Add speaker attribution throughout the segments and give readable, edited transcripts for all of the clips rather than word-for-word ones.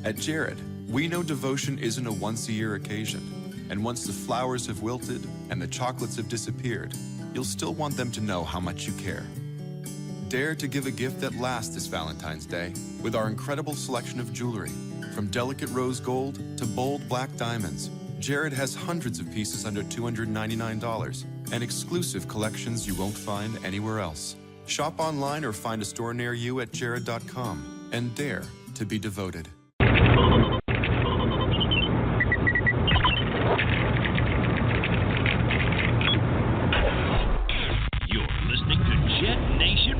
Speaker 1: At Jared, we know devotion isn't a once-a-year occasion. And once the flowers have wilted and the chocolates have disappeared, you'll still want them to know how much you care. Dare to give a gift that lasts this Valentine's Day with our incredible selection of jewelry. From delicate rose gold to bold black diamonds, Jared has hundreds of pieces under $299 and exclusive collections you won't find anywhere else. Shop online or find a store near you at jared.com and dare to be devoted.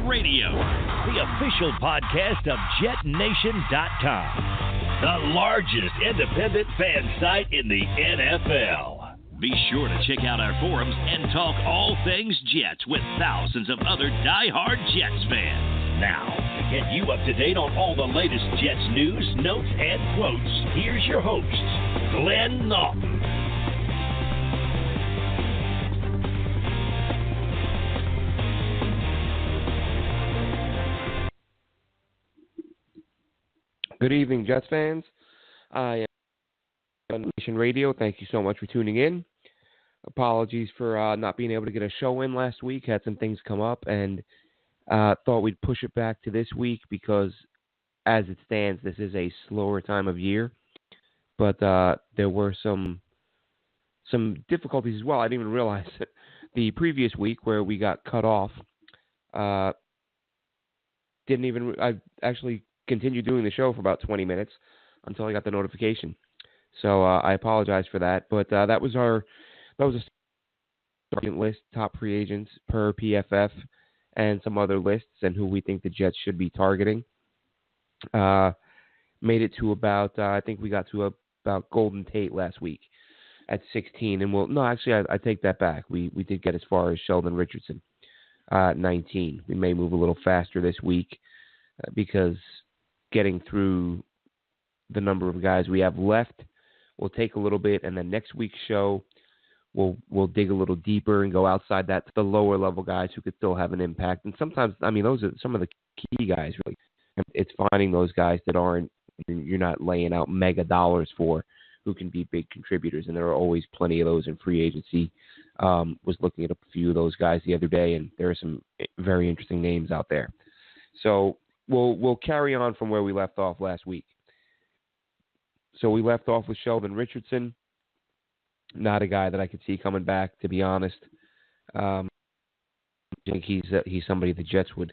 Speaker 2: Radio, the official podcast of JetNation.com, the largest independent fan site in the NFL. Be sure to check out our forums and talk all things Jets with thousands of other die-hard Jets fans. Now, to get you up to date on all the latest Jets news, notes, and quotes, here's your host, Glenn Naughton.
Speaker 3: Good evening, Jets fans. I am JetNation Radio. Thank you so much for tuning in. Apologies for not being able to get a show in last week. Had some things come up and thought we'd push it back to this week because as it stands, this is a slower time of year. But there were some difficulties as well. I didn't even realize that the previous week where we got cut off, I actually continued doing the show for about 20 minutes until I got the notification. So I apologize for that. But that was a starting list, top free agents per PFF, and some other lists and who we think the Jets should be targeting. Made it to about, I think we got to about Golden Tate last week at 16. And I take that back. We did get as far as Sheldon Richardson, 19. We may move a little faster this week because getting through the number of guys we have left will take a little bit, and then next week's show we'll dig a little deeper and go outside that to the lower level guys who could still have an impact. And sometimes, those are some of the key guys, really. It's finding those guys that you're not laying out mega dollars for, who can be big contributors, and there are always plenty of those in free agency. Was looking at a few of those guys the other day, and there are some very interesting names out there. So We'll carry on from where we left off last week. So we left off with Sheldon Richardson. Not a guy that I could see coming back, to be honest. I think he's somebody the Jets would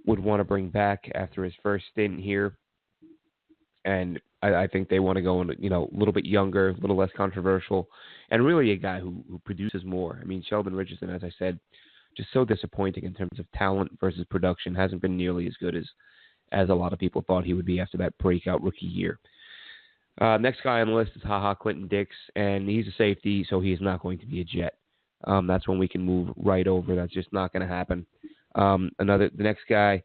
Speaker 3: want to bring back after his first stint here. And I think they want to go a little bit younger, a little less controversial, and really a guy who produces more. Sheldon Richardson, as I said, just so disappointing in terms of talent versus production. Hasn't been nearly as good as a lot of people thought he would be after that breakout rookie year. Next guy on the list is Clinton Dix, and he's a safety, so he's not going to be a Jet. That's when we can move right over. That's just not going to happen. The next guy,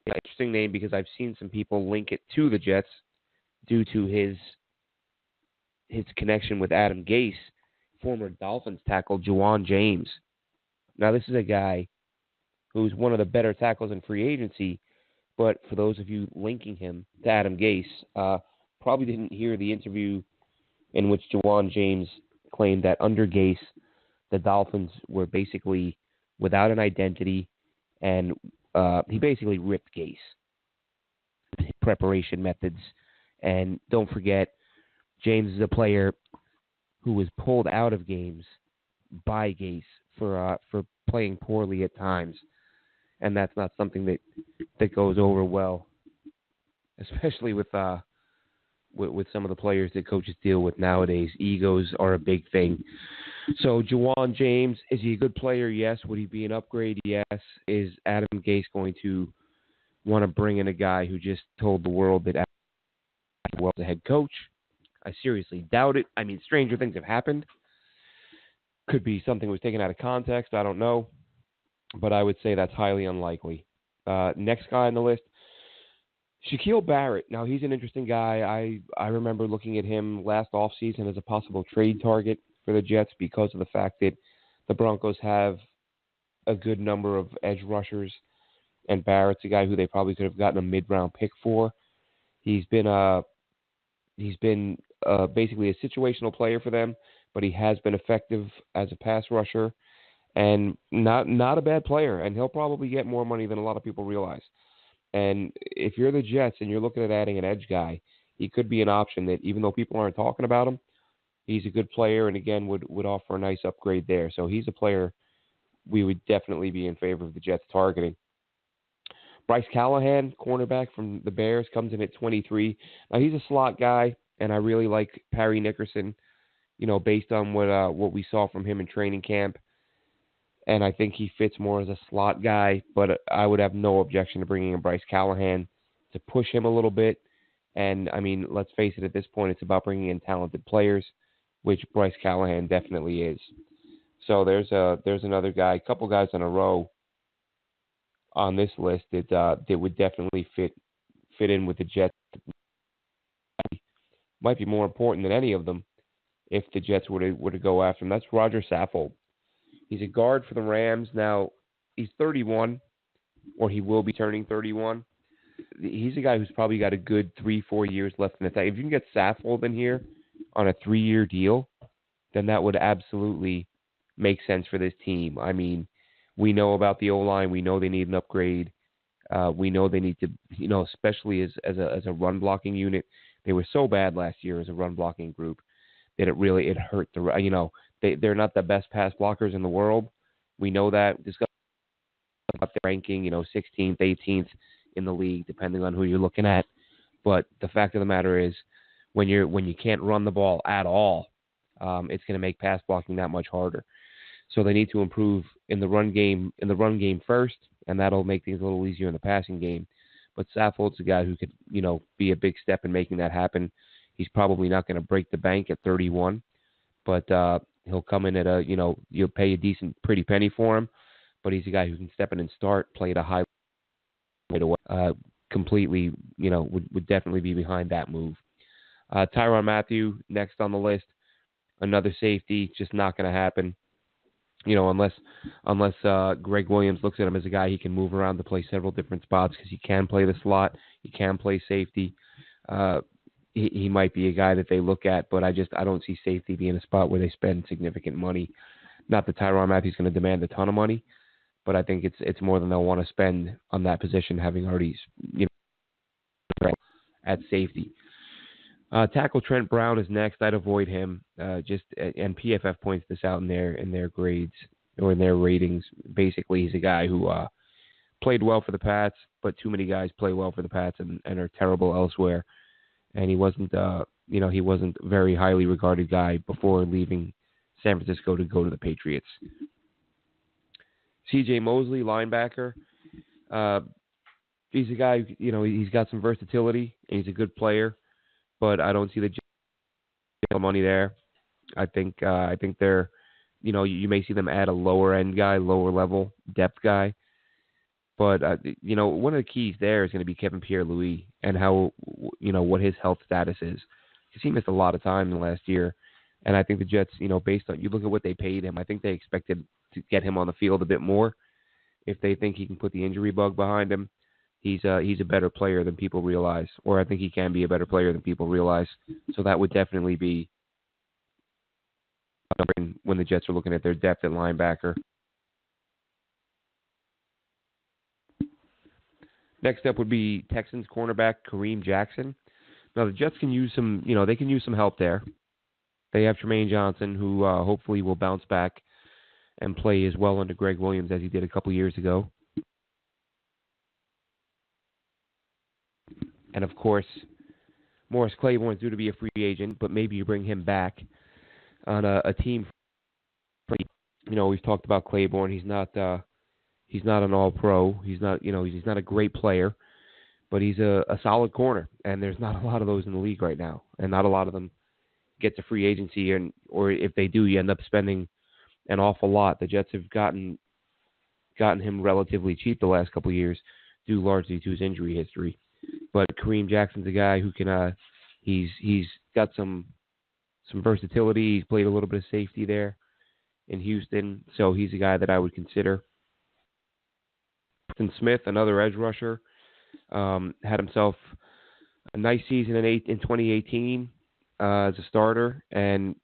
Speaker 3: interesting name because I've seen some people link it to the Jets due to his connection with Adam Gase, former Dolphins tackle Juwan James. Now, this is a guy who's one of the better tackles in free agency, but for those of you linking him to Adam Gase, probably didn't hear the interview in which Juwan James claimed that under Gase, the Dolphins were basically without an identity, and he basically ripped Gase, preparation methods. And don't forget, James is a player who was pulled out of games by Gase for playing poorly at times, and that's not something that goes over well, especially with some of the players that coaches deal with nowadays. Egos are a big thing. So Juwan James, is he a good player? Yes. Would he be an upgrade? Yes. Is Adam Gase going to want to bring in a guy who just told the world that Adam was a head coach? I seriously doubt it. Stranger things have happened. Could be something was taken out of context. I don't know. But I would say that's highly unlikely. Next guy on the list, Shaquille Barrett. Now, he's an interesting guy. I remember looking at him last offseason as a possible trade target for the Jets because of the fact that the Broncos have a good number of edge rushers, and Barrett's a guy who they probably could have gotten a mid-round pick for. He's been basically a situational player for them, but he has been effective as a pass rusher and not a bad player. And he'll probably get more money than a lot of people realize. And if you're the Jets and you're looking at adding an edge guy, he could be an option that, even though people aren't talking about him, he's a good player and, again, would offer a nice upgrade there. So he's a player we would definitely be in favor of the Jets targeting. Bryce Callahan, cornerback from the Bears, comes in at 23. Now, he's a slot guy, and I really like Parry Nickerson, based on what we saw from him in training camp. And I think he fits more as a slot guy, but I would have no objection to bringing in Bryce Callahan to push him a little bit. And, I mean, let's face it, at this point, it's about bringing in talented players, which Bryce Callahan definitely is. So there's another guy, a couple guys in a row on this list that would definitely fit in with the Jets. Might be more important than any of them if the Jets were to go after him. That's Roger Saffold. He's a guard for the Rams. Now, he's 31, or he will be turning 31. He's a guy who's probably got a good 3-4 years left in the tank. If you can get Saffold in here on a 3-year deal, then that would absolutely make sense for this team. I mean, we know about the O-line. We know they need an upgrade. We know they need to, especially as a run blocking unit. They were so bad last year as a run blocking group that it hurt they're not the best pass blockers in the world. We know that. Discuss about the ranking, 16th, 18th in the league, depending on who you're looking at. But the fact of the matter is, when you can't run the ball at all, it's going to make pass blocking that much harder. So they need to improve in the run game first, and that'll make things a little easier in the passing game. But Saffold's a guy who could, be a big step in making that happen. He's probably not going to break the bank at 31, but he'll come in at you'll pay a decent, pretty penny for him. But he's a guy who can step in and start, play at a high level. Completely, would definitely be behind that move. Tyrann Mathieu, next on the list, another safety, just not going to happen. Unless Greg Williams looks at him as a guy he can move around to play several different spots, because he can play the slot, he can play safety. He might be a guy that they look at, but I don't see safety being a spot where they spend significant money. Not that Tyrann Mathieu's going to demand a ton of money, but I think it's more than they'll want to spend on that position, having already at safety. Tackle Trent Brown is next. I'd avoid him. And PFF points this out in their grades or in their ratings. Basically, he's a guy who played well for the Pats, but too many guys play well for the Pats and are terrible elsewhere. And he wasn't a very highly regarded guy before leaving San Francisco to go to the Patriots. C.J. Mosley, linebacker. He's a guy, he's got some versatility and he's a good player. But I don't see the money there. I think they're, you may see them add a lower end guy, lower level depth guy. But one of the keys there is going to be Kevin Pierre-Louis and how, what his health status is, because he missed a lot of time in the last year. And I think the Jets, based on, you look at what they paid him, I think they expected to get him on the field a bit more. If they think he can put the injury bug behind him, he's a better player than people realize, or I think he can be a better player than people realize. So that would definitely be when the Jets are looking at their depth at linebacker. Next up would be Texans cornerback Kareem Jackson. Now the Jets can use some, they can use some help there. They have Tremaine Johnson, who hopefully will bounce back and play as well under Greg Williams as he did a couple years ago. And, of course, Morris Claiborne's due to be a free agent, but maybe you bring him back on a team. We've talked about Claiborne. He's not an all-pro. He's not a great player, but he's a solid corner. And there's not a lot of those in the league right now, and not a lot of them get to free agency. Or if they do, you end up spending an awful lot. The Jets have gotten him relatively cheap the last couple of years, due largely to his injury history. But Kareem Jackson's a guy who can, he's got some versatility. He's played a little bit of safety there in Houston, so he's a guy that I would consider. Preston Smith, another edge rusher, had himself a nice season in 2018 as a starter, and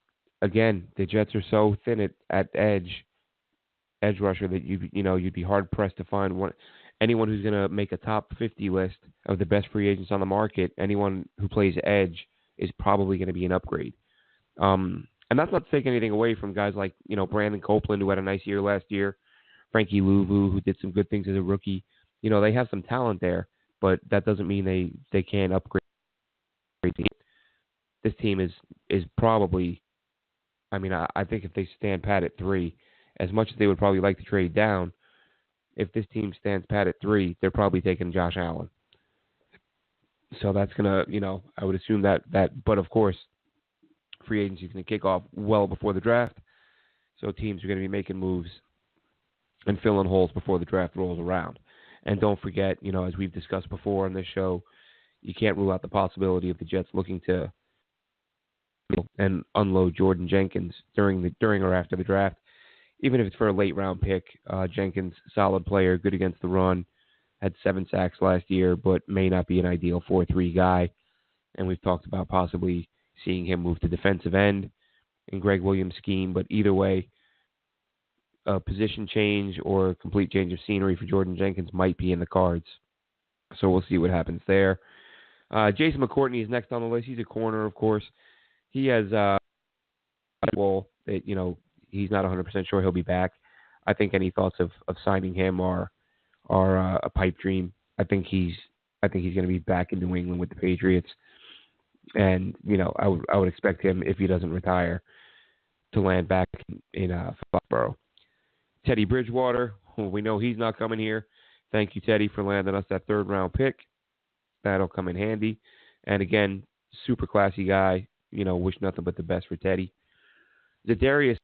Speaker 3: again, the Jets are so thin at edge rusher that you'd be hard pressed to find anyone who's going to make a top 50 list of the best free agents on the market. Anyone who plays edge is probably going to be an upgrade. And that's not to take anything away from guys like Brandon Copeland, who had a nice year last year, Frankie Louvu, who did some good things as a rookie. They have some talent there, but that doesn't mean they can't upgrade. This team is probably, I think if they stand pat at 3, as much as they would probably like to trade down, if this team stands pat at 3, they're probably taking Josh Allen. So that's going to, I would assume that, but of course, free agency is going to kick off well before the draft. So teams are going to be making moves and filling holes before the draft rolls around. And don't forget, as we've discussed before on this show, you can't rule out the possibility of the Jets looking to and unload Jordan Jenkins during or after the draft, even if it's for a late round pick. Jenkins, solid player, good against the run, had 7 sacks last year, but may not be an ideal 4-3 guy. And we've talked about possibly seeing him move to defensive end in Greg Williams' scheme. But either way, a position change or a complete change of scenery for Jordan Jenkins might be in the cards. So we'll see what happens there. Jason McCourtney is next on the list. He's a corner, of course. He has a wall that, he's not 100% sure he'll be back. I think any thoughts of signing him are a pipe dream. I think he's going to be back in New England with the Patriots. And, I would expect him, if he doesn't retire, to land back in Foxborough. Teddy Bridgewater, we know he's not coming here. Thank you, Teddy, for landing us that 3rd-round pick. That'll come in handy. And again, super classy guy. Wish nothing but the best for Teddy. Zadarius,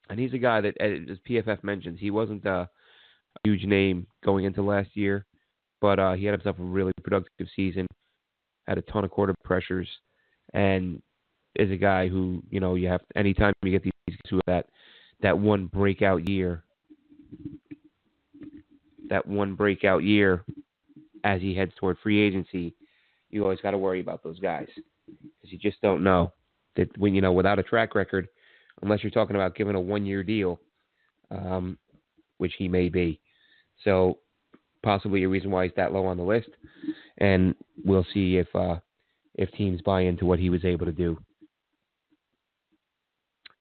Speaker 3: and he's a guy that, as PFF mentions, he wasn't a huge name going into last year, but he had himself a really productive season, had a ton of quarter pressures, and is a guy who, you have, anytime you get these guys who have that one breakout year as he heads toward free agency, you always got to worry about those guys because you just don't know that when, without a track record, unless you're talking about giving a 1-year deal, which he may be. So possibly a reason why he's that low on the list. And we'll see if teams buy into what he was able to do.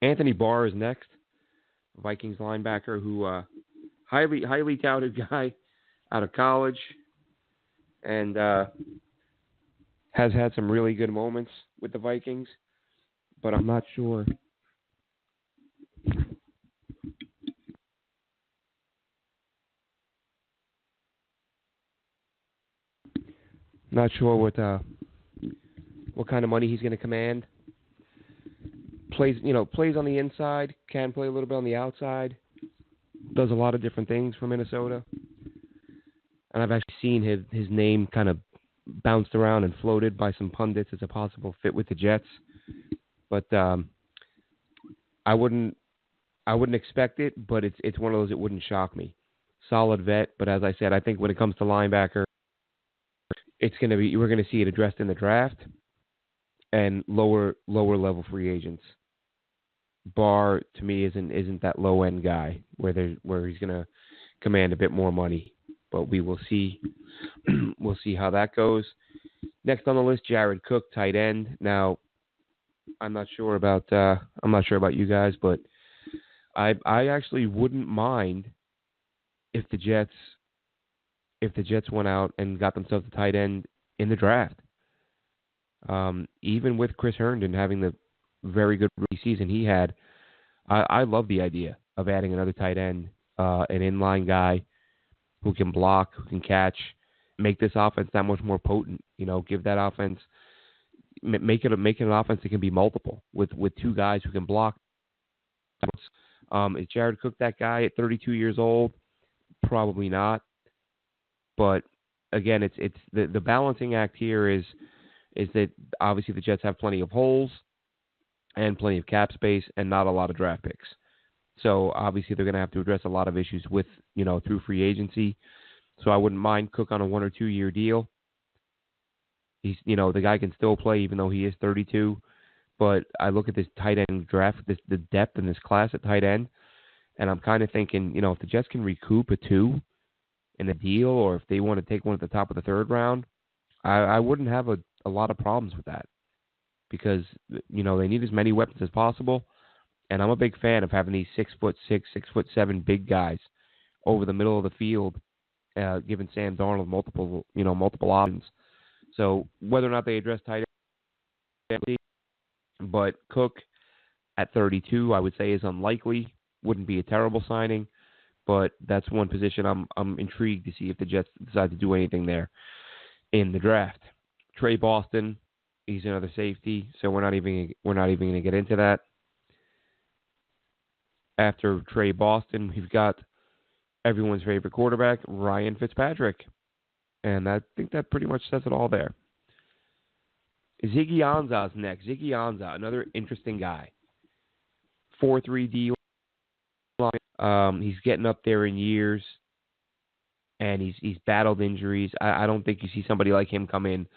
Speaker 3: Anthony Barr is next, Vikings linebacker who highly touted guy out of college and has had some really good moments with the Vikings, but I'm not sure. Not sure what kind of money he's going to command. Plays on the inside, can play a little bit on the outside. Does a lot of different things for Minnesota. And I've actually seen his name kind of bounced around and floated by some pundits as a possible fit with the Jets. But I wouldn't expect it, but it's one of those that wouldn't shock me. Solid vet, but as I said, I think when it comes to linebacker, we're going to see it addressed in the draft and lower level free agents. Barr to me isn't that low end guy where he's going to command a bit more money, but we will see. We'll see how that goes. Next on the list, Jared Cook, tight end. Now, I'm not sure about you guys, but I actually wouldn't mind if the Jets went out and got themselves a tight end in the draft. Even with Chris Herndon having the very good rookie season he had, I love the idea of adding another tight end, an inline guy who can block, who can catch, make this offense that much more potent. Give that offense, make it an offense that can be multiple with 2 guys who can block. Is Jared Cook that guy at 32 years old? Probably not. But again, it's the balancing act here is that obviously the Jets have plenty of holes and plenty of cap space and not a lot of draft picks. So obviously they're going to have to address a lot of issues with through free agency. So I wouldn't mind Cook on a 1 or 2 year deal. He's, the guy can still play even though he is 32. But I look at this tight end draft, the depth in this class at tight end, and I'm kind of thinking, if the Jets can recoup a 2 in a deal, or if they want to take one at the top of the 3rd round, I wouldn't have a lot of problems with that, because, they need as many weapons as possible. And I'm a big fan of having these 6'6", 6'7" big guys over the middle of the field, giving Sam Darnold multiple options. So whether or not they address tight end, but Cook at 32, I would say is unlikely. Wouldn't be a terrible signing, but that's one position I'm intrigued to see if the Jets decide to do anything there in the draft. Trey Boston, he's another safety, so we're not even going to get into that. After Trey Boston, we've got everyone's favorite quarterback, Ryan Fitzpatrick. And I think that pretty much says it all there. Ziggy Ansah's next. Ziggy Ansah, another interesting guy. 4.3 D line. He's getting up there in years, and he's battled injuries. I don't think you see somebody like him come in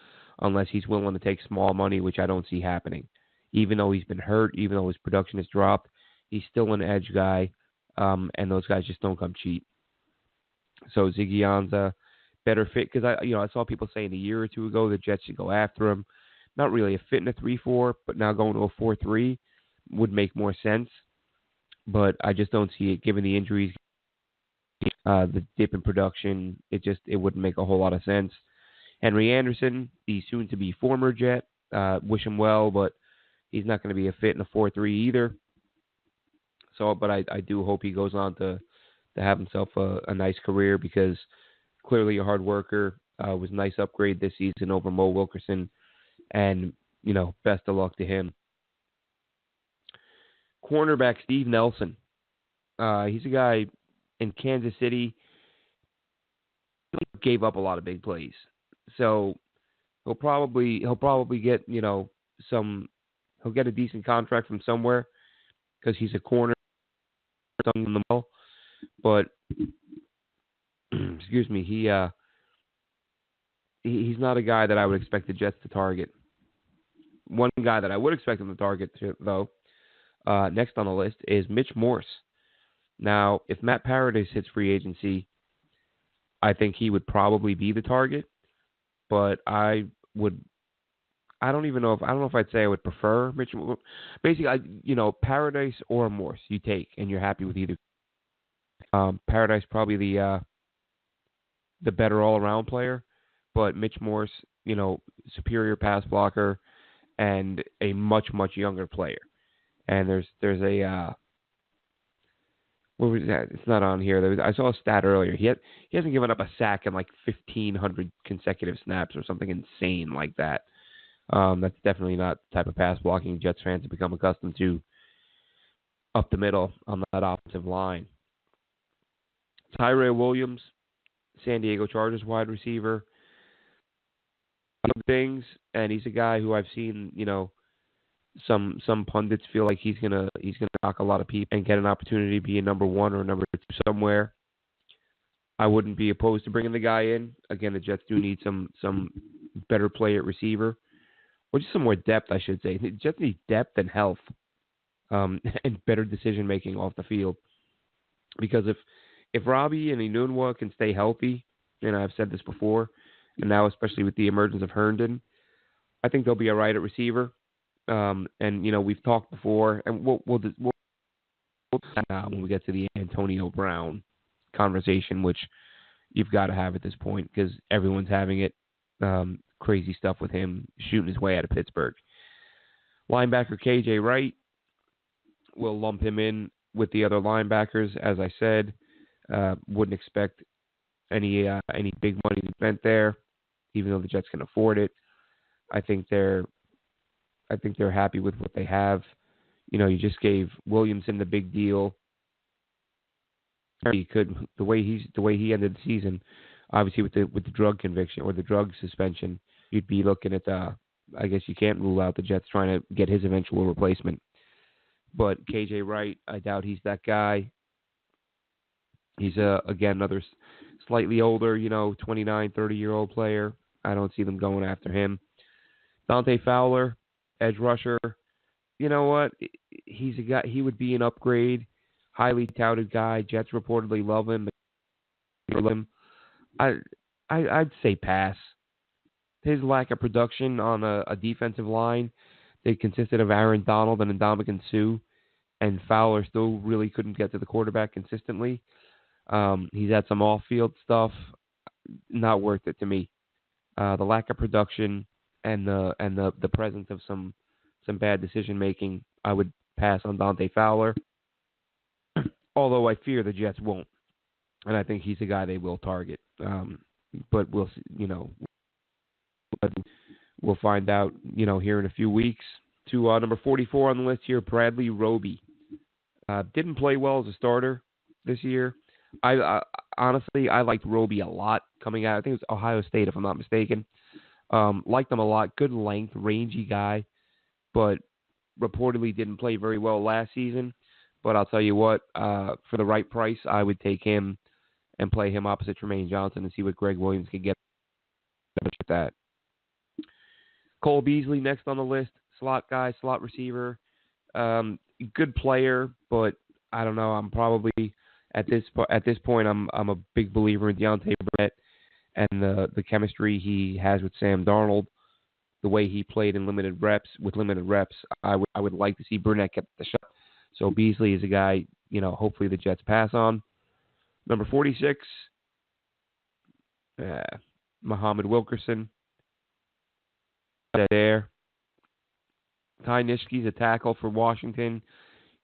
Speaker 3: unless he's willing to take small money, which I don't see happening. Even though he's been hurt, even though his production has dropped, he's still an edge guy, and those guys just don't come cheap. So Ziggy Ansah, better fit, because I saw people saying a year or two ago the Jets should go after him. Not really a fit in a 3-4, but now going to a 4-3 would make more sense. But I just don't see it, given the injuries, the dip in production. It wouldn't make a whole lot of sense. Henry Anderson, the soon-to-be former Jet, wish him well, but he's not going to be a fit in a 4-3 either. So, but I do hope he goes on to have himself a nice career, because clearly a hard worker. Was a nice upgrade this season over Mo Wilkerson. And, best of luck to him. Cornerback Steve Nelson. He's a guy in Kansas City. He gave up a lot of big plays. So he'll probably get, he'll get a decent contract from somewhere, because he's a corner in the middle. But excuse me, he's not a guy that I would expect the Jets to target. One guy that I would expect them to target, though, next on the list is Mitch Morse. Now, if Matt Paradis hits free agency, I think he would probably be the target. But I don't know if I'd say I would prefer Mitch. Basically, Paradis or Morse you take, and you're happy with either. Paradis probably the better all-around player, but Mitch Morse, superior pass blocker and a much, much younger player. And there's a what was that? It's not on here. I saw a stat earlier. He hasn't given up a sack in like 1,500 consecutive snaps or something insane like that. That's definitely not the type of pass blocking Jets fans have become accustomed to up the middle on that offensive line. Tyrell Williams, San Diego Chargers wide receiver. Things, and he's a guy who I've seen, some pundits feel like he's gonna knock a lot of people and get an opportunity to be a number 1 or number 2 somewhere. I wouldn't be opposed to bringing the guy in. Again, the Jets do need some better play at receiver, or just some more depth, I should say. The Jets need depth and health, and better decision making off the field. Because if Robbie and Enunwa can stay healthy, and I've said this before, and now especially with the emergence of Herndon, I think they'll be all right at receiver. And we've talked before, and we'll when we get to the Antonio Brown conversation, which you've got to have at this point because everyone's having it. Crazy stuff with him shooting his way out of Pittsburgh. Linebacker KJ Wright, we'll lump him in with the other linebackers, as I said. Wouldn't expect any big money spent there, even though the Jets can afford it. I think they're happy with what they have. You just gave Williamson the big deal. He could the way he ended the season, obviously with the drug conviction or the drug suspension, you'd be looking at I guess you can't rule out the Jets trying to get his eventual replacement. But KJ Wright, I doubt he's that guy. He's again another slightly older, 29, 30-year-old player. I don't see them going after him. Dante Fowler, edge rusher. You know what? He's a guy. He would be an upgrade. Highly touted guy. Jets reportedly love him. I'd say pass. His lack of production on a defensive line that consisted of Aaron Donald and Ndamukong Suh, and Fowler still really couldn't get to the quarterback consistently. He's had some off-field stuff. Not worth it to me. The lack of production and the presence of some bad decision making, I would pass on Dante Fowler. Although I fear the Jets won't, and I think he's a guy they will target. But we'll see, we'll find out, here in a few weeks. To number 44 on the list here, Bradley Roby. Didn't play well as a starter this year. I honestly liked Roby a lot coming out. I think it was Ohio State, if I'm not mistaken. Liked him a lot. Good length, rangy guy, but reportedly didn't play very well last season. But I'll tell you what, for the right price, I would take him and play him opposite Tremaine Johnson and see what Greg Williams can get with that. Cole Beasley next on the list, slot guy, slot receiver. Good player, but I don't know. I'm probably at this point. I'm a big believer in Deontay Burnett and the chemistry he has with Sam Darnold. The way he played in limited reps, I would like to see Burnett get the shot. So Beasley is a guy, hopefully the Jets pass on. Number 46, Muhammad Wilkerson. There. Ty Nishke's a tackle for Washington.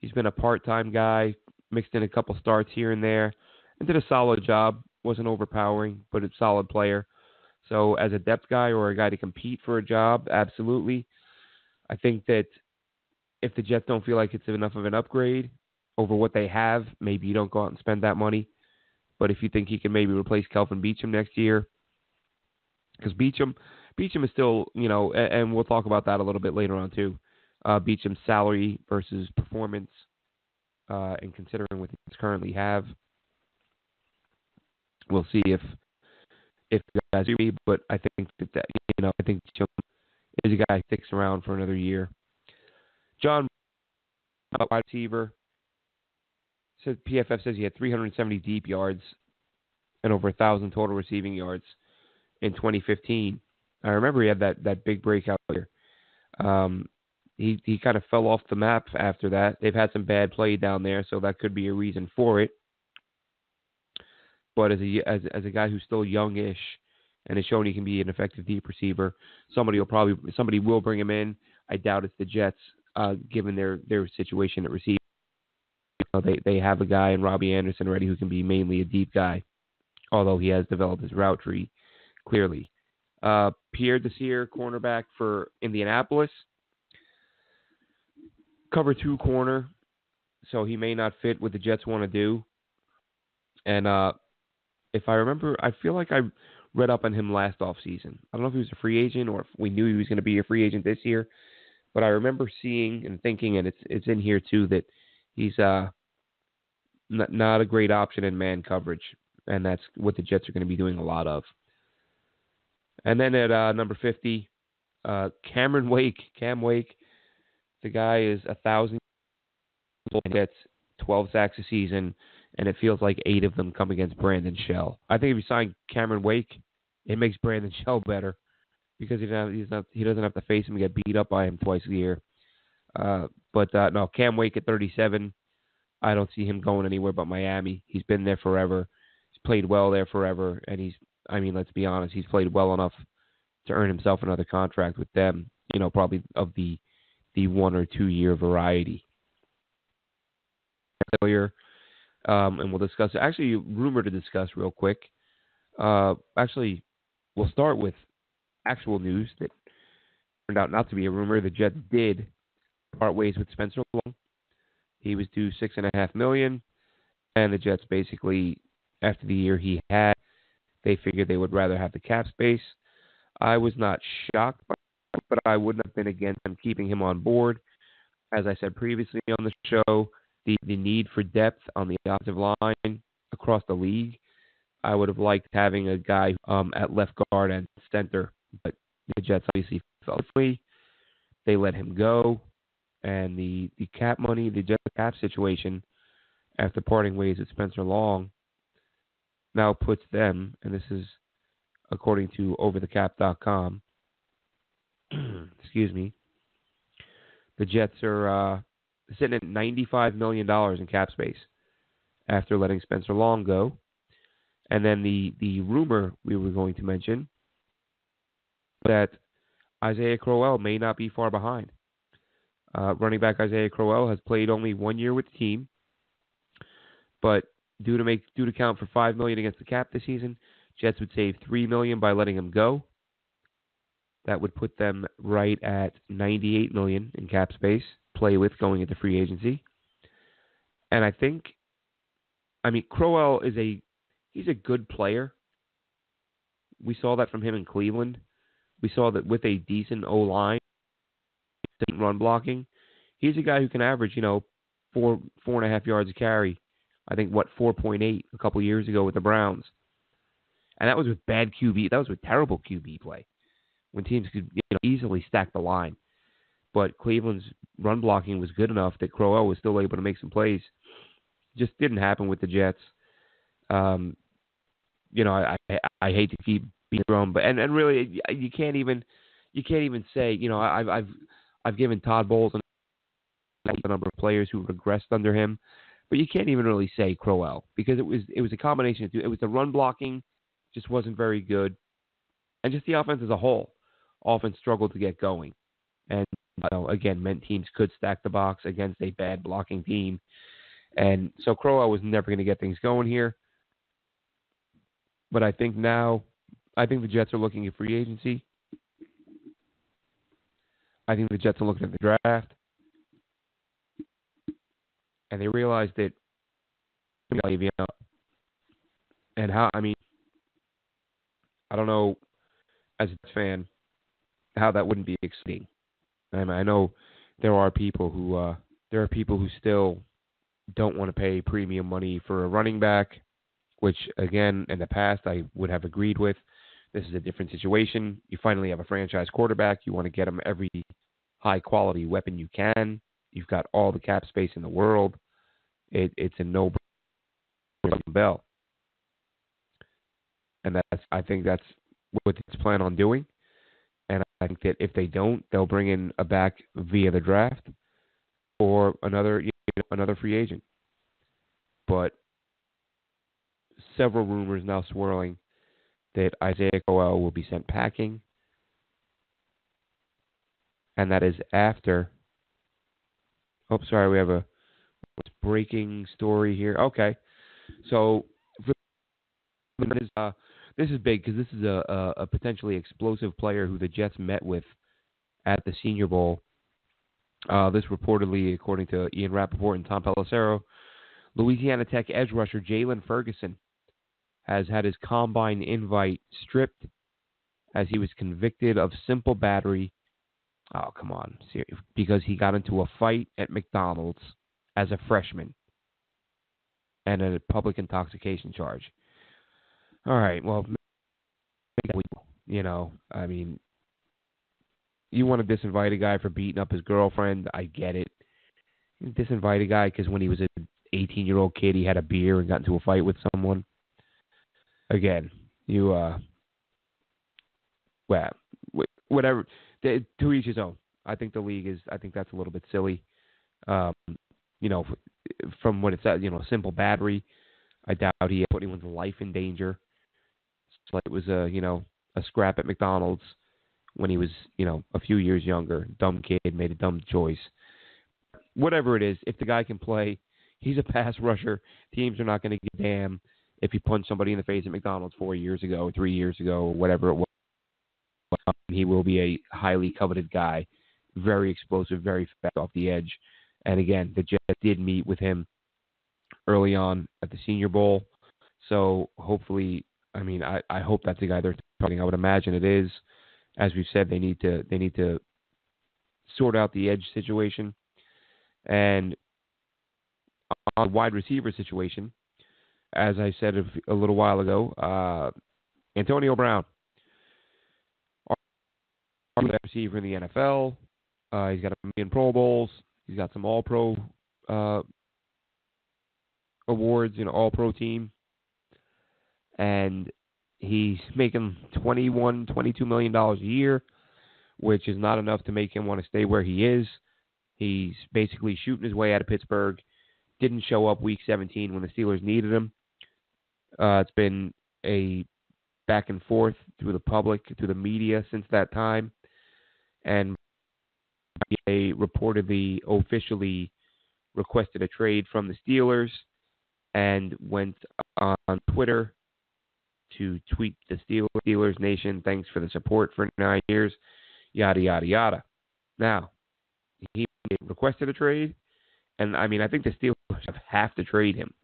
Speaker 3: He's been a part-time guy, mixed in a couple starts here and there, and did a solid job. Wasn't overpowering, but a solid player. So as a depth guy or a guy to compete for a job, absolutely. I think that if the Jets don't feel like it's enough of an upgrade over what they have, maybe you don't go out and spend that money. But if you think he can maybe replace Kelvin Beachum next year, because Beachum is still, and we'll talk about that a little bit later on too. Beacham's salary versus performance, and considering what they currently have, we'll see if guys agree. But I think that I think Beachum is a guy who sticks around for another year. John, wide receiver. So PFF says he had 370 deep yards and over 1,000 total receiving yards in 2015. I remember he had that big breakout year. He kind of fell off the map after that. They've had some bad play down there, so that could be a reason for it. But as a guy who's still youngish and has shown he can be an effective deep receiver, somebody will bring him in. I doubt it's the Jets, given their situation at receiver. They have a guy in Robbie Anderson already who can be mainly a deep guy, although he has developed his route tree clearly. Pierre Desir, cornerback for Indianapolis. Cover 2 corner, so he may not fit what the Jets want to do. And if I remember, I feel like I read up on him last offseason. I don't know if he was a free agent or if we knew he was going to be a free agent this year, but I remember seeing and thinking, and it's in here too, that he's not a great option in man coverage, and that's what the Jets are going to be doing a lot of. And then at number 50, Cam Wake. The guy is 1,000 and gets 12 sacks a season, and it feels like 8 of them come against Brandon Shell. I think if you sign Cameron Wake, it makes Brandon Shell better because he doesn't have to face him and get beat up by him twice a year. But no, Cam Wake at 37, I don't see him going anywhere but Miami. He's been there forever. He's played well there forever, and let's be honest, he's played well enough to earn himself another contract with them, probably of the 1 or 2 year variety. And we'll discuss, actually, rumor to discuss real quick. Actually, we'll start with actual news that turned out not to be a rumor. The Jets did part ways with Spencer Long. He was due $6.5 million, and the Jets basically, after the year he had, they figured they would rather have the cap space. I was not shocked, but I wouldn't have been against them keeping him on board. As I said previously on the show, the need for depth on the offensive line across the league, I would have liked having a guy at left guard and center, but the Jets obviously Ultimately, they let him go, and the cap money, the Jets cap situation, after parting ways with Spencer Long, now puts them, and this is according to overthecap.com, excuse me, the Jets are sitting at $95 million in cap space after letting Spencer Long go. And then the rumor we were going to mention that Isaiah Crowell may not be far behind. Running back Isaiah Crowell has played only 1 year with the team, but due to count for $5 million against the cap this season, Jets would save $3 million by letting him go. That would put them right at $98 million in cap space, play with going into free agency. And Crowell he's a good player. We saw that from him in Cleveland. We saw that with a decent O-line, run blocking, he's a guy who can average, 4.5 yards a carry. I think 4.8 a couple years ago with the Browns. And that was with bad QB. That was with terrible QB play, when teams could easily stack the line. But Cleveland's run blocking was good enough that Crowell was still able to make some plays. Just didn't happen with the Jets. I hate to keep being thrown, but and really you can't even say I've given Todd Bowles a number of players who regressed under him, but you can't even really say Crowell, because it was a combination of two. It was the run blocking just wasn't very good, and just the offense as a whole. Offense struggled to get going, and again meant teams could stack the box against a bad blocking team, and so Crowell was never going to get things going here. But I think the Jets are looking at free agency. I think the Jets are looking at the draft. And they realized that and I don't know, as a fan, how that wouldn't be exciting. I know there are people who still don't want to pay premium money for a running back, which, again, in the past I would have agreed with. This is a different situation. You finally have a franchise quarterback. You want to get him every high-quality weapon you can. You've got all the cap space in the world. It's a no-brainer. And I think that's what they plan on doing. And I think that if they don't, they'll bring in a back via the draft or another free agent. But several rumors now swirling that Isaiah Crowell will be sent packing. And that is after. Oh, sorry, we have a breaking story here. Okay. So this is big, because this is a potentially explosive player who the Jets met with at the Senior Bowl. This reportedly, according to Ian Rappaport and Tom Pelissero, Louisiana Tech edge rusher Jalen Ferguson has had his combine invite stripped as he was convicted of simple battery. Oh, come on. Because he got into a fight at McDonald's as a freshman and a public intoxication charge. All right, well, you want to disinvite a guy for beating up his girlfriend. I get it. You disinvite a guy because when he was an 18-year-old kid, he had a beer and got into a fight with someone. Again, whatever. To each his own. I think that's a little bit silly. From what it says, simple battery. I doubt he put anyone's life in danger. It's like it was a scrap at McDonald's when he was, a few years younger. Dumb kid, made a dumb choice. Whatever it is, if the guy can play, he's a pass rusher. Teams are not going to give a damn if you punch somebody in the face at McDonald's 4 years ago, 3 years ago, whatever it was. He will be a highly coveted guy, very explosive, very fast off the edge. And again, the Jets did meet with him early on at the Senior Bowl. So hopefully, I hope that's the guy they're targeting. I would imagine it is. As we've said, they need to sort out the edge situation. And on the wide receiver situation, as I said a little while ago, Antonio Brown, receiver in the NFL. He's got a million Pro Bowls. He's got some All-Pro awards, All-Pro team. And he's making $22 million a year, which is not enough to make him want to stay where he is. He's basically shooting his way out of Pittsburgh. Didn't show up Week 17 when the Steelers needed him. It's been a back and forth through the public, through the media since that time. And they reportedly officially requested a trade from the Steelers and went on Twitter to tweet the Steelers Nation, thanks for the support for 9 years, yada, yada, yada. Now, he requested a trade, and I think the Steelers have to trade him,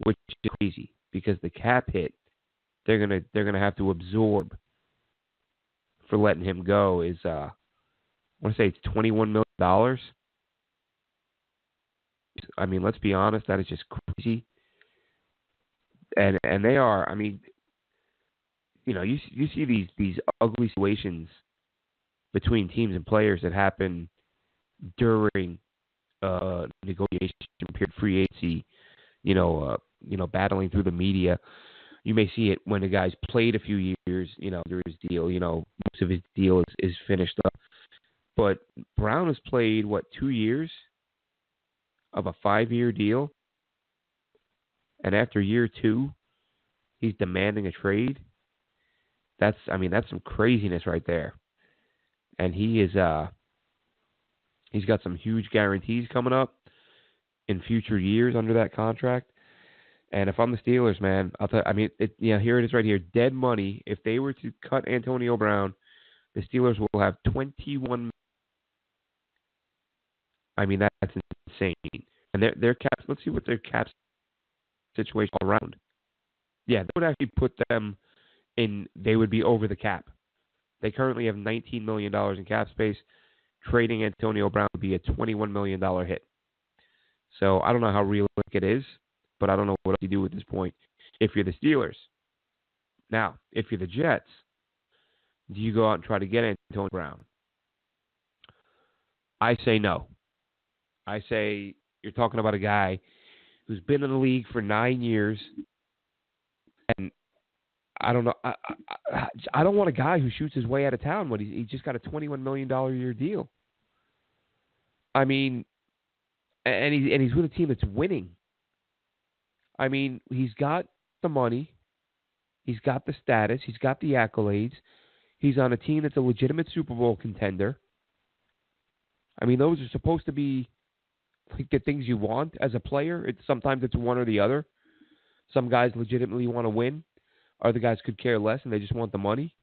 Speaker 3: which is crazy because the cap hit they're gonna have to absorb for letting him go is I want to say it's $21 million. Let's be honest, that is just crazy. And they are. You see these ugly situations between teams and players that happen during negotiation period, free agency. Battling through the media. You may see it when the guy's played a few years. Through his deal. Most of his deal is finished up. But Brown has played 2 years of a 5-year deal, and after year 2, he's demanding a trade. That's some craziness right there. And he is he's got some huge guarantees coming up in future years under that contract. And if I'm the Steelers, man, I'll tell you, here it is right here, dead money. If they were to cut Antonio Brown, the Steelers will have 21. That's insane. And their cap. Let's see what their cap situation all around. Yeah, that would actually put them in. They would be over the cap. They currently have $19 million in cap space. Trading Antonio Brown would be a $21 million hit. So I don't know how realistic it is, but I don't know what else you do at this point if you're the Steelers. Now, if you're the Jets, do you go out and try to get Antonio Brown? I say no. I say you're talking about a guy who's been in the league for 9 years, and I don't know. I don't want a guy who shoots his way out of town when he just got a $21 million a year deal. And he's with a team that's winning. He's got the money, he's got the status, he's got the accolades. He's on a team that's a legitimate Super Bowl contender. Those are supposed to be the things you want as a player. Sometimes it's one or the other. Some guys legitimately want to win. Other guys could care less and they just want the money.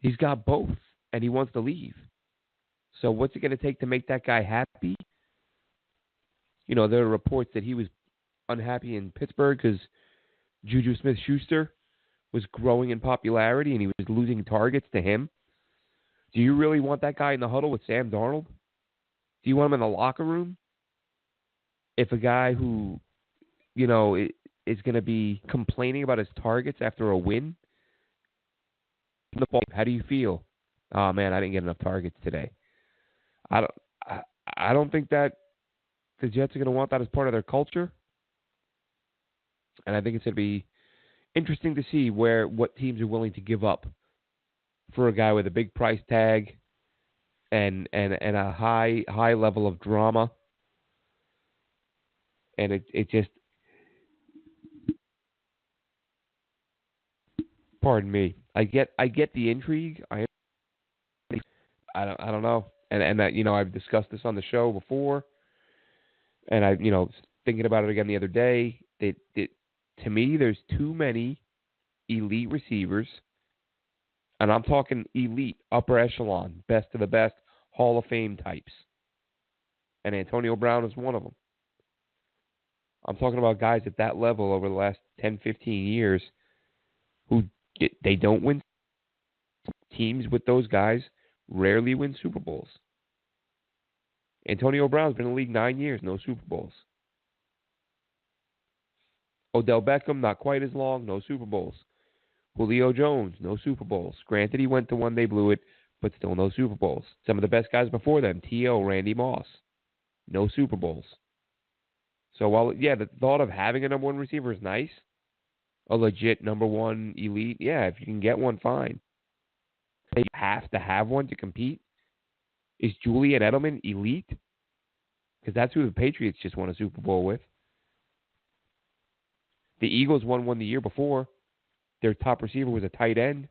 Speaker 3: He's got both, and he wants to leave. So what's it going to take to make that guy happy? There are reports that he was unhappy in Pittsburgh because Juju Smith-Schuster was growing in popularity and he was losing targets to him. Do you really want that guy in the huddle with Sam Darnold? Do you want him in the locker room? If a guy who, is going to be complaining about his targets after a win, how do you feel? Oh man, I didn't get enough targets today. I don't think that the Jets are going to want that as part of their culture. And I think it's going to be interesting to see what teams are willing to give up for a guy with a big price tag and a high level of drama. And it just, pardon me, I get the intrigue. I don't know. And that, I've discussed this on the show before, and I, thinking about it again the other day, to me, there's too many elite receivers, and I'm talking elite, upper echelon, best of the best, Hall of Fame types. And Antonio Brown is one of them. I'm talking about guys at that level over the last 10, 15 years who they don't win. Teams with those guys rarely win Super Bowls. Antonio Brown's been in the league 9 years, no Super Bowls. Odell Beckham, not quite as long, no Super Bowls. Julio Jones, no Super Bowls. Granted, he went to one, they blew it, but still no Super Bowls. Some of the best guys before them, T.O., Randy Moss, no Super Bowls. So while, yeah, the thought of having a number one receiver is nice, a legit number one elite, yeah, if you can get one, fine. You have to have one to compete. Is Julian Edelman elite? Because that's who the Patriots just won a Super Bowl with. The Eagles won one the year before. Their top receiver was a tight end.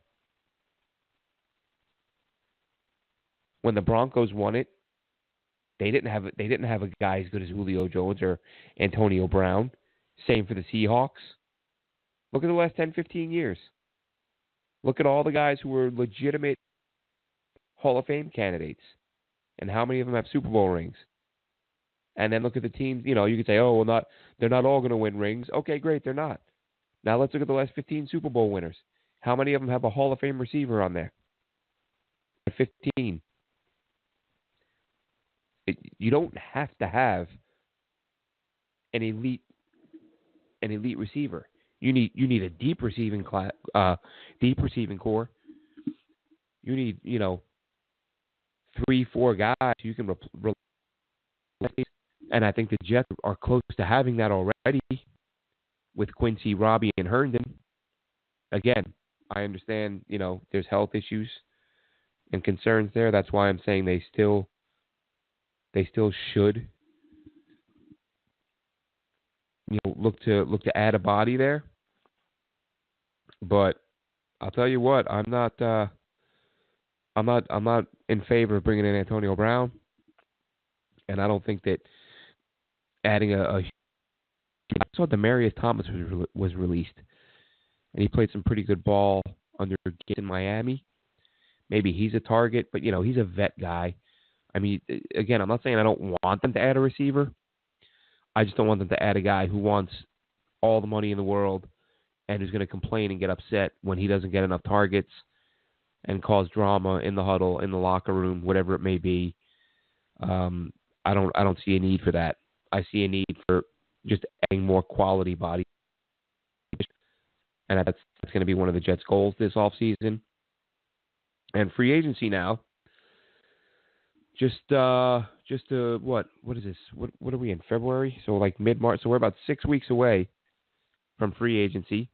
Speaker 3: When the Broncos won it, they didn't have a guy as good as Julio Jones or Antonio Brown. Same for the Seahawks. Look at the last 10, 15 years. Look at all the guys who were legitimate Hall of Fame candidates. And how many of them have Super Bowl rings? And then look at the teams. You know, you could say, oh, well, they're not all going to win rings. Okay, great, they're not. Now let's look at the last 15 Super Bowl winners. How many of them have a Hall of Fame receiver on there? 15. You don't have to have an elite receiver. You need a deep receiving core. You need 3-4 guys you can replace. And I think the Jets are close to having that already with Quincy, Robbie, and Herndon. Again, I understand, there's health issues and concerns there. That's why I'm saying they still should, look to add a body there. But I'll tell you what, I'm not in favor of bringing in Antonio Brown, and I don't think that adding I saw Demaryius Thomas was released, and he played some pretty good ball under Gates in Miami. Maybe he's a target, but he's a vet guy. I mean, again, I'm not saying I don't want them to add a receiver. I just don't want them to add a guy who wants all the money in the world and who's going to complain and get upset when he doesn't get enough targets and cause drama in the huddle, in the locker room, whatever it may be. I don't see a need for that. I see a need for just adding more quality bodies, and that's going to be one of the Jets' goals this offseason. And free agency now. Just what is this? What are we in, February? So like mid-March. So we're about 6 weeks away from free agency.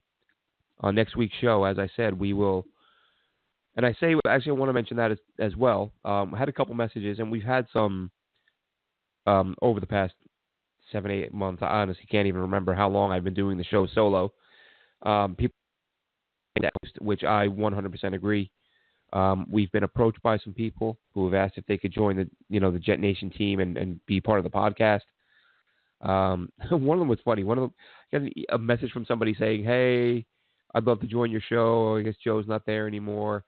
Speaker 3: On next week's show, as I said, we will. And I want to mention that as well. I had a couple messages, and we've had some over the past 7-8 months. I honestly can't even remember how long I've been doing the show solo. People, which I 100% agree. We've been approached by some people who have asked if they could join the JetNation team and be part of the podcast. One of them was funny. One of them got a message from somebody saying, "Hey, I'd love to join your show. I guess Joe's not there anymore."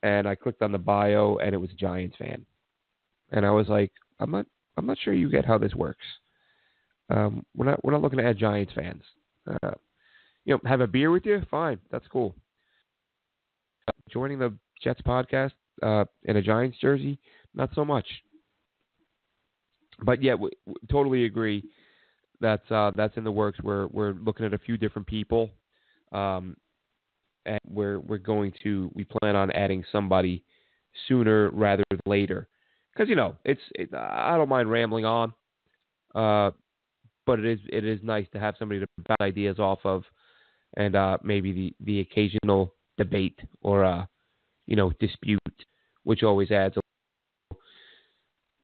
Speaker 3: And I clicked on the bio, and it was a Giants fan. And I was like, I'm not sure you get how this works. We're not looking to add Giants fans. Have a beer with you? Fine, that's cool. Joining the Jets podcast in a Giants jersey, not so much. But yeah, we totally agree. That's in the works. We're looking at a few different people, and we plan on adding somebody sooner rather than later, because I don't mind rambling on, but it is nice to have somebody to bounce ideas off of, and maybe the occasional debate or dispute, which always adds a little.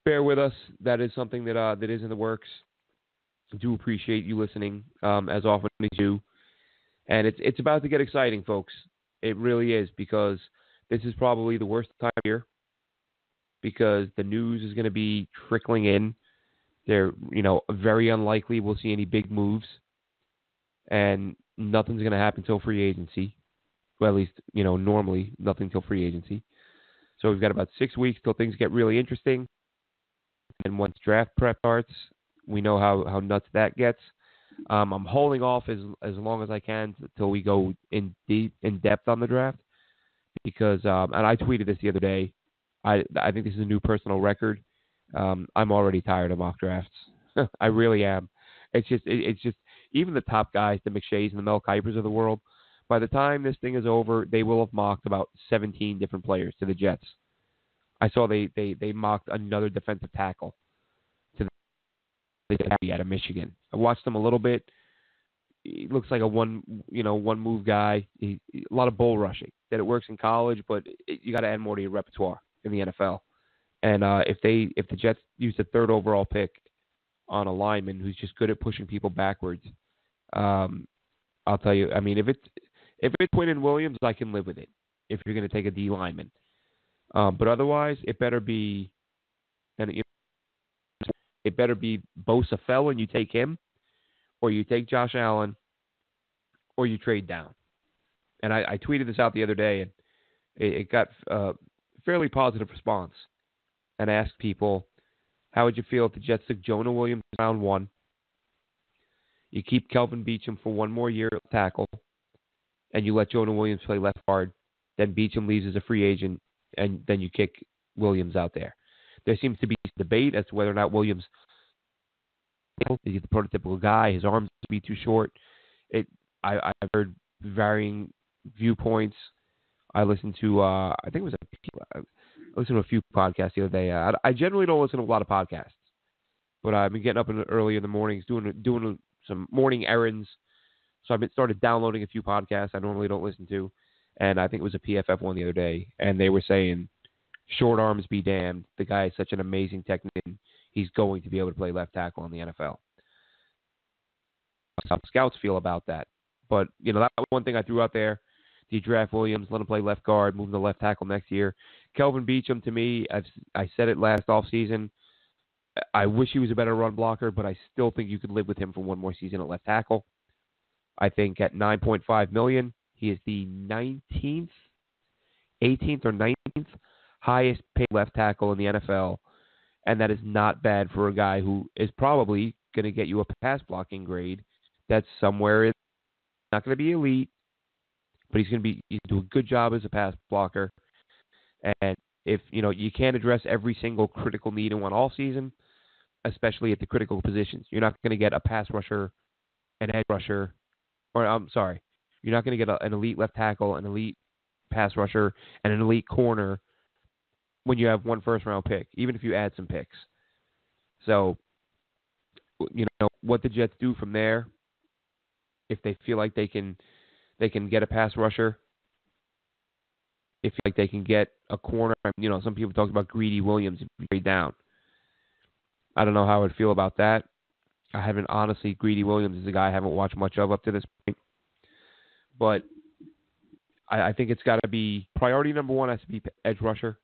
Speaker 3: Bear with us. That is something that is in the works. I do appreciate you listening as often as you do. And it's about to get exciting, folks. It really is, because this is probably the worst time of year, because the news is going to be trickling in. They're, very unlikely we'll see any big moves, and nothing's going to happen until free agency. Well, at least, normally nothing till free agency. So we've got about 6 weeks till things get really interesting. And once draft prep starts, we know how nuts that gets. I'm holding off as long as I can till we go in depth on the draft, because and I tweeted this the other day. I think this is a new personal record. I'm already tired of mock drafts. I really am. It's just even the top guys, the McShays and the Mel Kipers of the world, By the time this thing is over, they will have mocked about 17 different players to the Jets. I saw they mocked another defensive tackle to the out of Michigan. I watched him a little bit. He looks like a one move guy. A lot of bull rushing. That it works in college, but you got to add more to your repertoire in the NFL. And if the Jets use the 3rd overall pick on a lineman who's just good at pushing people backwards, I'll tell you. I mean, if it's Quinnen Williams, I can live with it. If you're going to take a D lineman, but otherwise, it better be Bosa fell and you take him, or you take Josh Allen, or you trade down. And I tweeted this out the other day, and it got a fairly positive response. And I asked people, how would you feel if the Jets took Jonah Williams round 1? You keep Kelvin Beachum for one more year at tackle, and you let Jonah Williams play left guard. Then Beachum leaves as a free agent, and then you kick Williams out there. There seems to be debate as to whether or not Williams is the prototypical guy. His arms be too short. I've heard varying viewpoints. I listened to I listened to a few podcasts the other day. I generally don't listen to a lot of podcasts, but I've been getting up early in the mornings doing some morning errands. So I've started downloading a few podcasts I normally don't listen to, and I think it was a PFF one the other day, and they were saying, short arms be damned. The guy is such an amazing technician. He's going to be able to play left tackle in the NFL. How scouts feel about that. But, that was one thing I threw out there. Do you draft Williams, let him play left guard, move him to left tackle next year? Kelvin Beachum, to me, I said it last offseason, I wish he was a better run blocker, but I still think you could live with him for one more season at left tackle. I think at $9.5 million, he is the 18th or 19th highest paid left tackle in the NFL, and that is not bad for a guy who is probably going to get you a pass blocking grade that's somewhere in. Not going to be elite, but he's going to do a good job as a pass blocker. And if you can't address every single critical need in one all season, especially at the critical positions, you're not going to get a pass rusher, an edge rusher, or you're not going to get an elite left tackle, an elite pass rusher, and an elite corner when you have one first-round pick, even if you add some picks. So, what the Jets do from there, if they feel like they can get a pass rusher, if like they can get a corner, some people talk about Greedy Williams if you trade down. I don't know how I would feel about that. I haven't, honestly, Greedy Williams is a guy I haven't watched much of up to this point. But I think it's got to be, priority number one has to be edge rusher.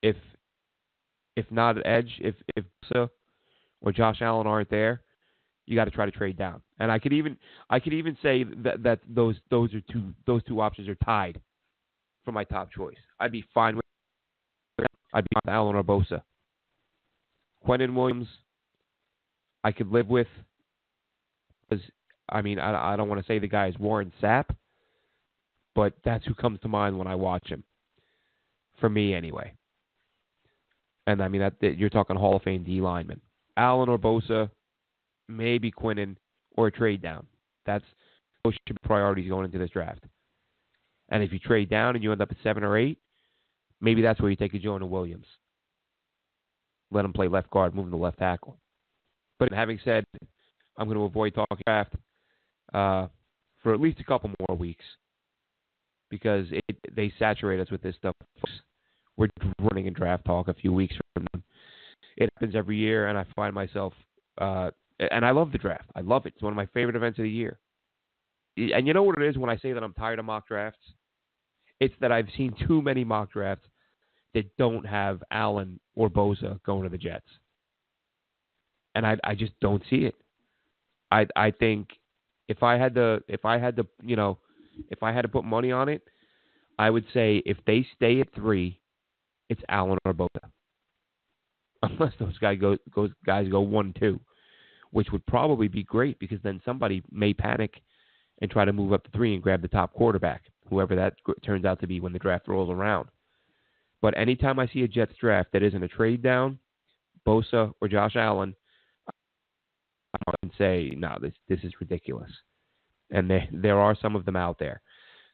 Speaker 3: If not edge, if Bosa or Josh Allen aren't there, you got to try to trade down. And I could even say that those two options are tied for my top choice. I'd be fine with Allen or Bosa. Quinnen Williams, I could live with, because I don't want to say the guy is Warren Sapp, but that's who comes to mind when I watch him. For me, anyway. And that you're talking Hall of Fame D lineman. Allen or Bosa, maybe Quinnen, or a trade down. Those should be priorities going into this draft. And if you trade down and you end up at 7 or 8, maybe that's where you take a Jonah Williams. Let him play left guard, move him to left tackle. But having said, I'm going to avoid talking draft for at least a couple more weeks, because they saturate us with this stuff. We're running in draft talk a few weeks from them. It happens every year, and I find myself, and I love the draft. I love it. It's one of my favorite events of the year. And you know what it is when I say that I'm tired of mock drafts? It's that I've seen too many mock drafts that don't have Allen or Bosa going to the Jets. And I just don't see it. I think if I had to put money on it, I would say if they stay at 3, it's Allen or Bosa. Unless those guys go 1-2, which would probably be great, because then somebody may panic and try to move up to 3 and grab the top quarterback, whoever that turns out to be when the draft rolls around. But anytime I see a Jets draft that isn't a trade down, Bosa or Josh Allen, I can say, no, this is ridiculous. and there are some of them out there.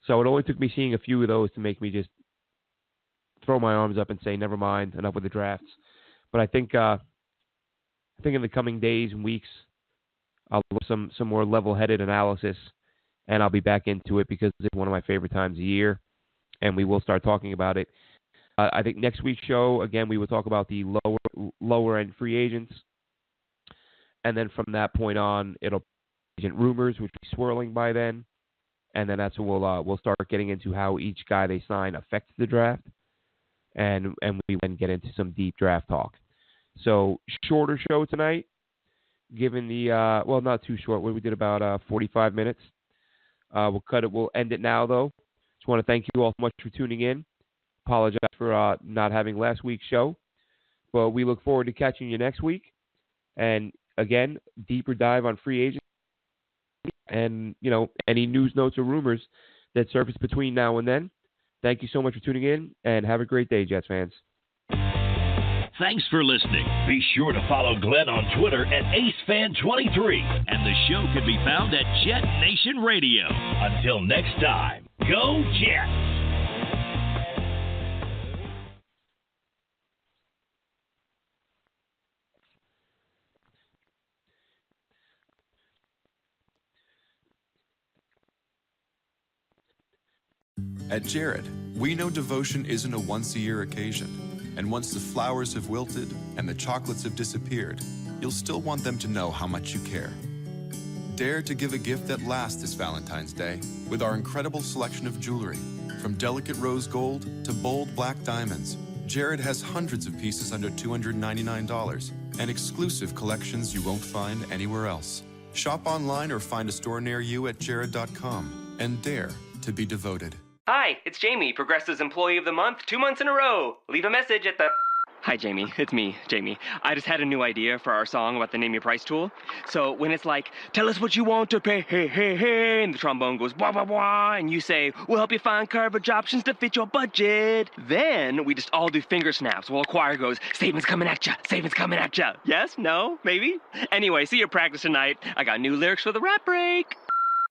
Speaker 3: So it only took me seeing a few of those to make me just throw my arms up and say, never mind, enough with the drafts. But I think in the coming days and weeks, I'll do some more level-headed analysis, and I'll be back into it because it's one of my favorite times of year, and we will start talking about it. I think next week's show, again, we will talk about the lower-end free agents, and then from that point on, it'll be agent rumors, which will be swirling by then, and then that's when we'll start getting into how each guy they sign affects the draft, and we then get into some deep draft talk. So shorter show tonight, given the not too short. We did about 45 minutes. We'll end it now though. Just want to thank you all so much for tuning in. Apologize for not having last week's show, but we look forward to catching you next week. And again, deeper dive on free agents and any news, notes, or rumors that surface between now and then. Thank you so much for tuning in, and have a great day, Jets fans.
Speaker 2: Thanks for listening. Be sure to follow Glenn on Twitter at AceFan23, and the show can be found at JetNation Radio. Until next time, go Jets!
Speaker 1: At Jared, we know devotion isn't a once-a-year occasion. And once the flowers have wilted and the chocolates have disappeared, you'll still want them to know how much you care. Dare to give a gift that lasts this Valentine's Day with our incredible selection of jewelry. From delicate rose gold to bold black diamonds, Jared has hundreds of pieces under $299 and exclusive collections you won't find anywhere else. Shop online or find a store near you at jared.com and dare to be devoted.
Speaker 4: Hi, it's Jamie, Progressive's Employee of the Month, 2 months in a row. Leave a message at the... Hi, Jamie. It's me, Jamie. I just had a new idea for our song about the Name Your Price tool. So when it's like, tell us what you want to pay, hey, hey, hey, and the trombone goes, blah, blah, blah, and you say, we'll help you find coverage options to fit your budget. Then we just all do finger snaps while a choir goes, savings coming at ya, savings coming at ya. Yes? No? Maybe? Anyway, see you at practice tonight. I got new lyrics for the rap break.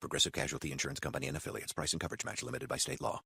Speaker 5: Progressive Casualty Insurance Company and Affiliates. Price and coverage match limited by state law.